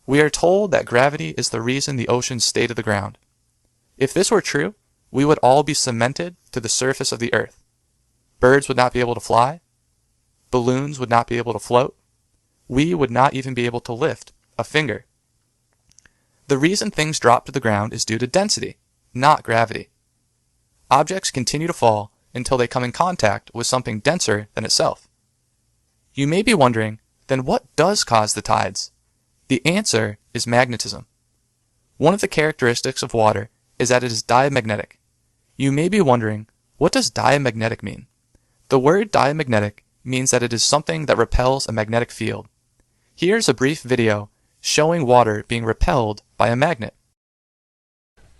We are told that gravity is the reason the oceans stay to the ground. If this were true, we would all be cemented to the surface of the earth. Birds would not be able to fly. Balloons would not be able to float. We would not even be able to lift a finger. The reason things drop to the ground is due to density, not gravity. Objects continue to fall until they come in contact with something denser than itself. You may be wondering, then what does cause the tides? The answer is magnetism. One of the characteristics of water is that it is diamagnetic. You may be wondering, what does diamagnetic mean? The word diamagnetic means that it is something that repels a magnetic field. Here's a brief video showing water being repelled by a magnet.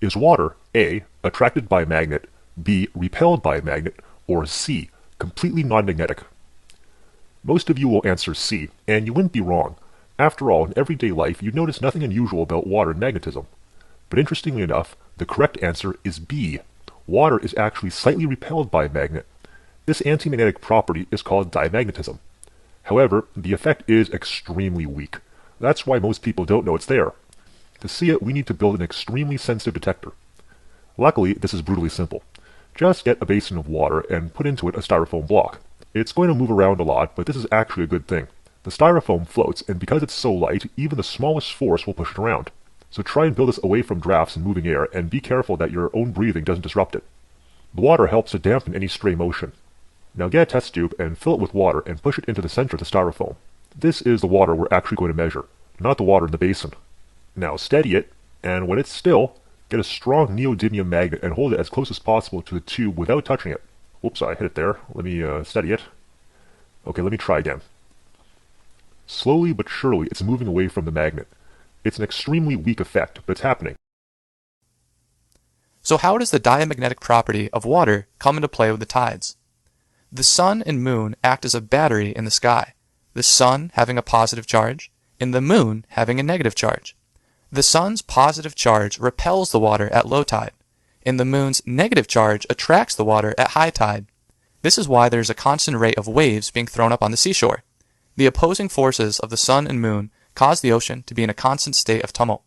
Is water A, attracted by a magnet, B, repelled by a magnet, or C, completely non-magnetic? Most of you will answer C, and you wouldn't be wrong. After all, in everyday life, you'd notice nothing unusual about water and magnetism. But interestingly enough, the correct answer is B. Water is actually slightly repelled by a magnet. This anti-magnetic property is called diamagnetism. However, the effect is extremely weak. That's why most people don't know it's there. To see it, we need to build an extremely sensitive detector. Luckily, this is brutally simple. Just get a basin of water and put into it a styrofoam block. It's going to move around a lot, but this is actually a good thing. The styrofoam floats, and because it's so light, even the smallest force will push it around. So try and build this away from drafts and moving air, and be careful that your own breathing doesn't disrupt it. The water helps to dampen any stray motion. Now get a test tube and fill it with water and push it into the center of the styrofoam. This is the water we're actually going to measure, not the water in the basin. Now steady it, and when it's still, get a strong neodymium magnet and hold it as close as possible to the tube without touching it. Whoops, I hit it there. Let me steady it. Okay, let me try again. Slowly but surely, it's moving away from the magnet. It's an extremely weak effect, but it's happening. So how does the diamagnetic property of water come into play with the tides? The sun and moon act as a battery in the sky, the sun having a positive charge, and the moon having a negative charge. The sun's positive charge repels the water at low tide, and the moon's negative charge attracts the water at high tide. This is why there is a constant rate of waves being thrown up on the seashore. The opposing forces of the sun and moon cause the ocean to be in a constant state of tumult.